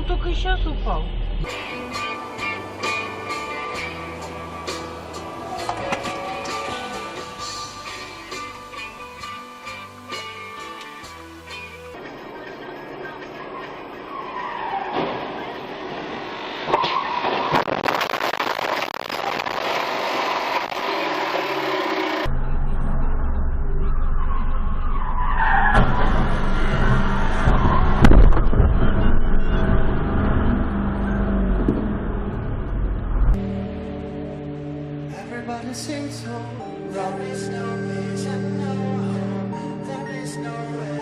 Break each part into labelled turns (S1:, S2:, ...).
S1: только сейчас упал.
S2: Everybody sings so there is no reason, no, there is no way,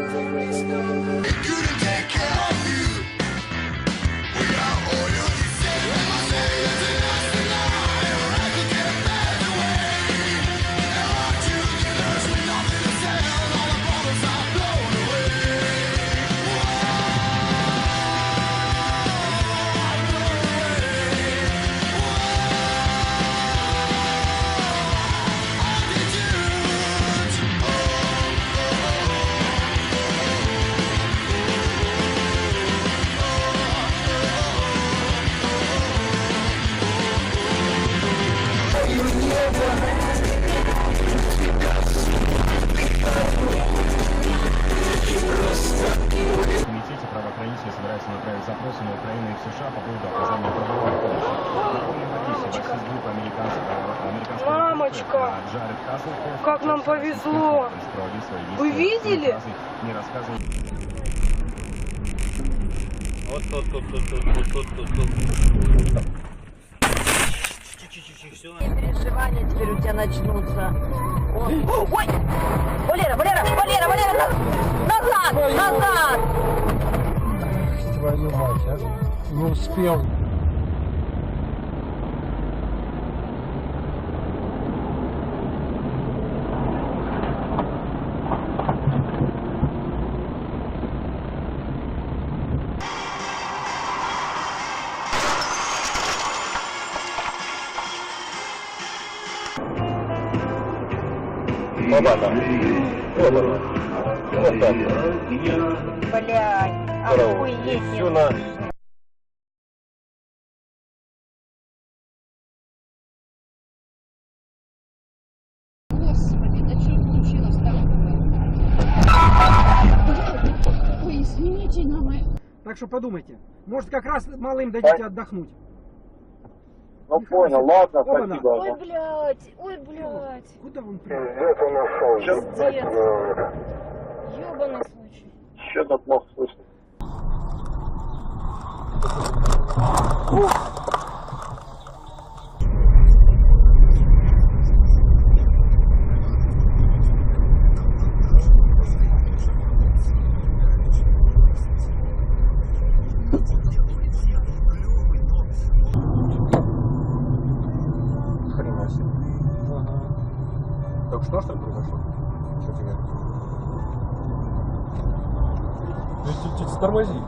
S2: there is no way. They couldn't take care of you without all your desire. I say that's enough tonight, or I could get back away. And what you did, there's nothing to say, all the bottles are blown away.
S3: В комитете правоохранители собираются направить запросы на Украину и в США по поводу оказания правовой помощи.
S1: Мамочка, как нам повезло! Вы видели?
S4: Вот.
S5: Переживания теперь у тебя начнутся. Ой! Валера! Назад!
S6: Твою мать, а? Не успел. Оба там. Вот он. Вот так.
S5: Блядь, охуеть.
S6: Всю на...
S7: Господи, да что случилось-то? Ой, извините, но мы...
S8: Так что подумайте. Может, как раз малым дадите отдохнуть.
S6: Ну понял, ладно,
S8: Оба-на.
S6: спасибо.
S7: Ой, блядь.
S8: Куда он прям?
S6: Где-то нашел.
S7: Пиздец. Ёбаный случай.
S6: Что-то плохо слышно.
S3: Хрена себе. Только что ли произошло? Что тебе?
S6: Тормози.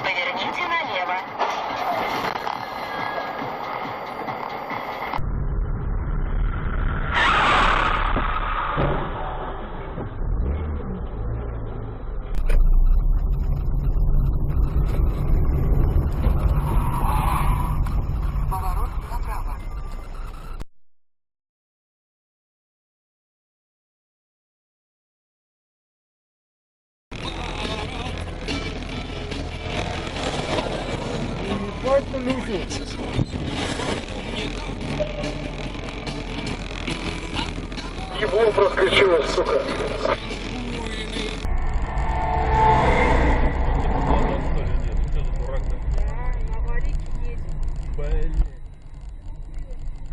S5: Поверните налево. Поворот направо.
S6: Ебло проскочило, сука.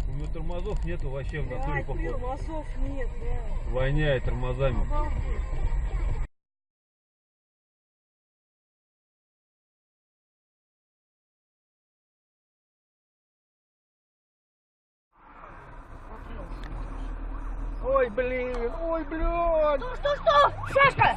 S4: У него тормозов нету вообще в натуре, походу.
S1: Тормозов нет, да.
S4: Воняет тормозами.
S8: Ой, блин, ой, блядь.
S7: Что? Сашка!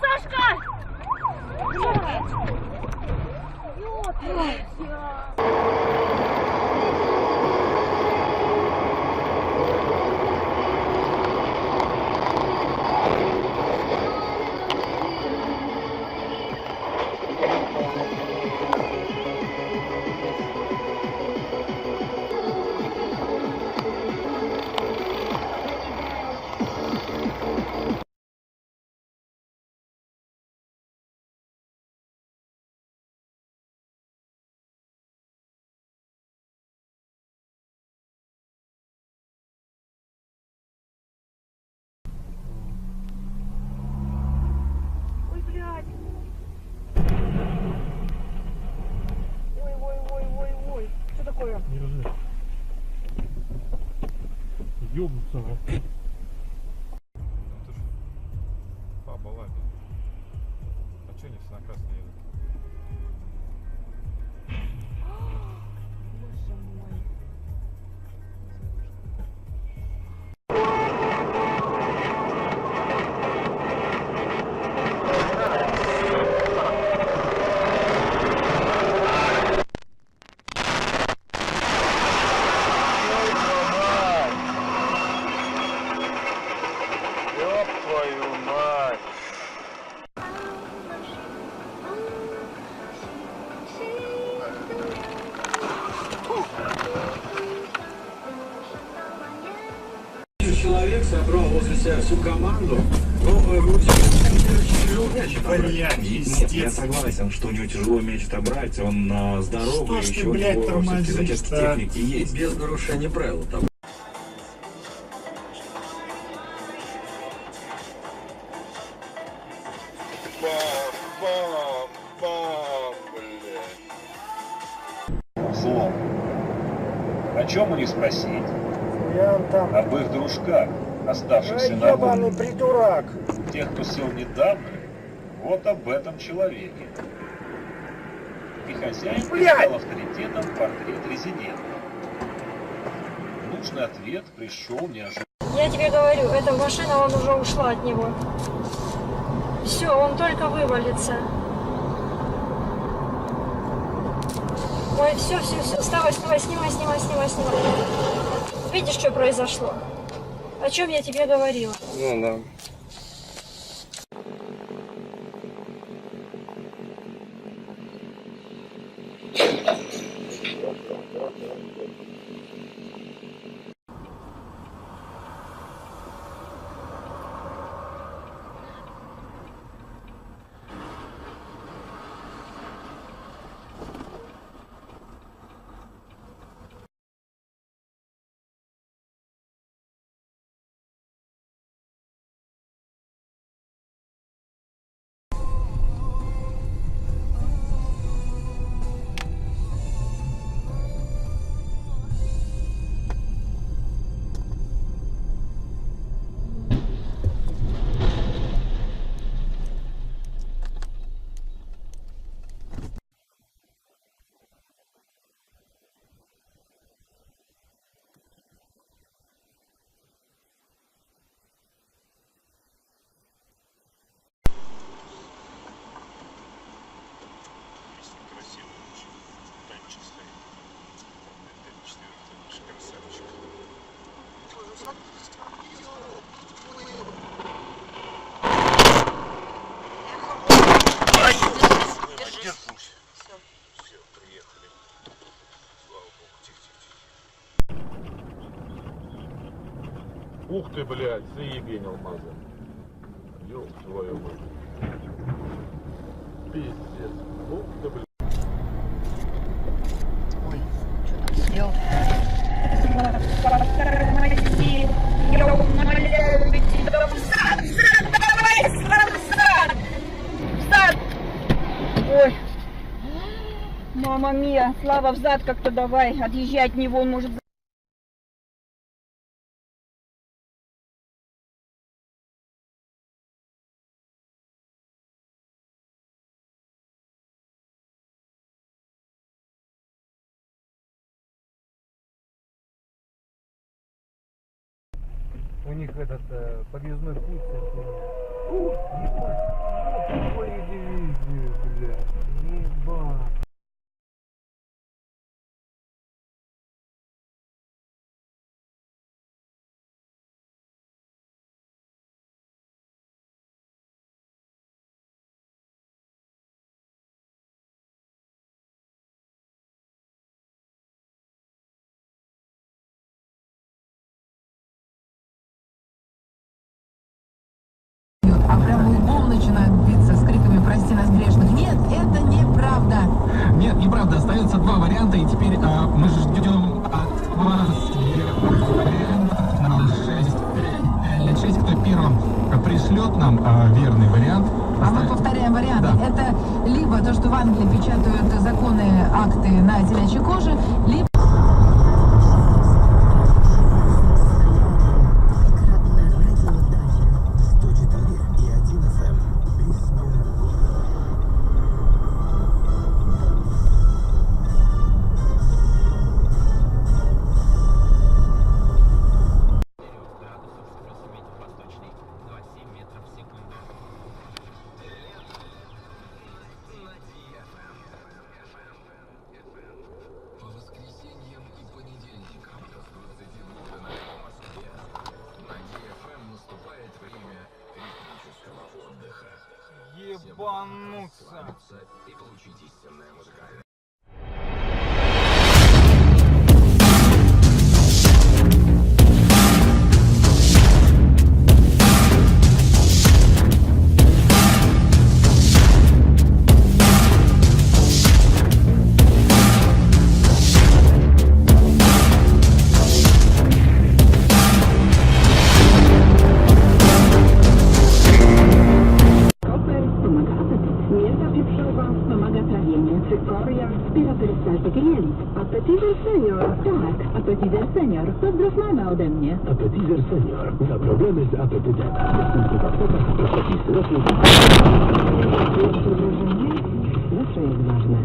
S4: Ёбнуться. По балабе. А что они все на красный едут?
S7: Боже мой.
S6: Ёб твою мать!
S9: Человек собрал возле себя всю команду, но
S3: Блядь,
S10: Я согласен, что у него тяжело меч отобрать, он здоровый, еще у него все-таки зачатки техники есть.
S9: без нарушения правил. Там
S6: Бам-бам-бам, блядь.
S3: Злом. О чем у них спросить?
S8: Я там...
S3: Об их дружках, оставшихся на
S8: Ебаный
S3: воле.
S8: придурак.
S3: Тех, кто сел недавно, вот об этом человеке. И хозяин стал авторитетом портрет резидента. Нужный ответ пришел неожиданно.
S7: Я тебе говорю, эта машина, он уже ушла от него. Все, он только вывалится. Ой, все, вставай, снимай. Видишь, что произошло? О чем я тебе говорила?
S6: Ну да.
S4: Ух ты, блядь, заебень алмаза. Ёб твою мать. Пиздец. Ух ты, блядь.
S7: Ой, мама мия, Слава, взад как-то давай, отъезжай от него, он может...
S4: У них этот подъездной путь. Ой, дивизию, блядь. Ебать.
S11: А прямо лбом начинают биться с криками «Прости нас грешных». Нет, это неправда.
S9: Нет, неправда. Остается два варианта, и теперь мы ждем от вас вариант 6, кто первым пришлет нам верный вариант.
S11: А мы повторяем варианты.
S9: Да.
S11: Это либо то, что в Англии печатают законы, акты на телячьей коже, либо...
S6: ебануться.
S10: И получить истинное музыкальное.
S11: Cykoria wspiera perystaltykę jelit. Appetizer Senior. Tak, Appetizer Senior. Pozdrow mamę ode mnie.
S10: Appetizer Senior. Na problemy z apetytem. Dostępny w aptekach w postaci syropu.
S11: Pierwsze wrażenie zawsze jest ważne.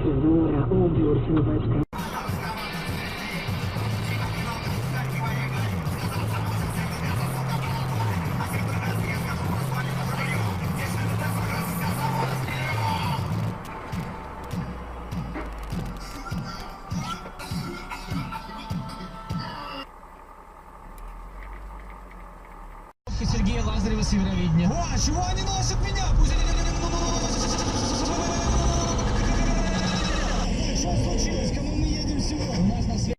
S11: Fryzura, ubiór, sylwetka.
S9: Сергея Лазарева с Евровидения. О, чего они носят меня? Пусть они... Что случилось? Кому мы едем сегодня? У нас на свете...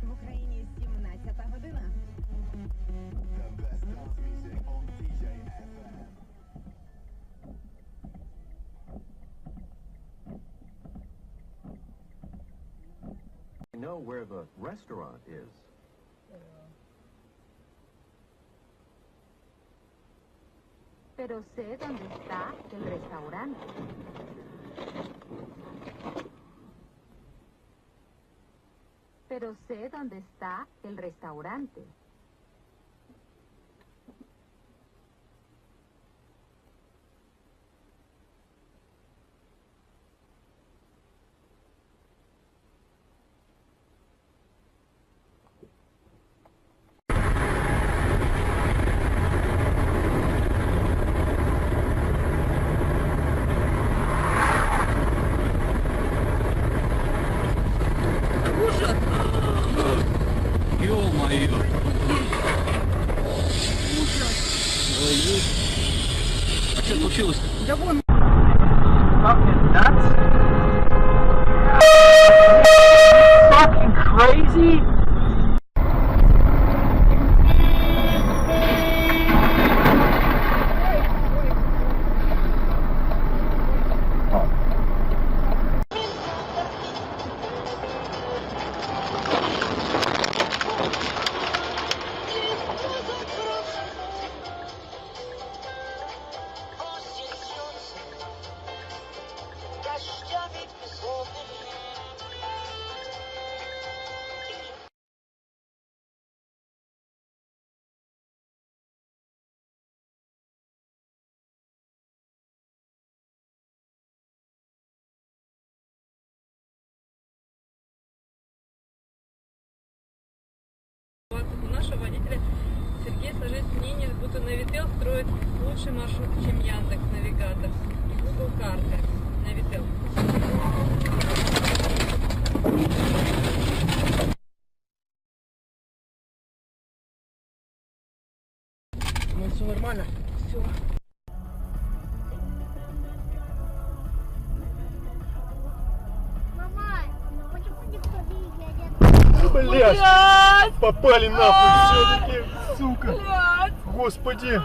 S11: В Україні 17 година.
S12: I know where the restaurant is.
S5: Pero sé dónde está el restaurante. Pero sé dónde está el restaurante.
S9: А что случилось?
S8: Да вон.
S9: Fucking nuts. Fucking crazy.
S1: У нашего водителя Сергей сложилось мнение, будто Навител строит лучший маршрут, чем Яндекс Навигатор и Google карты. Навител.
S8: Ну все нормально.
S1: Все.
S6: Блядь! Попали нахуй все-таки, сука!
S1: Блядь!
S13: господи!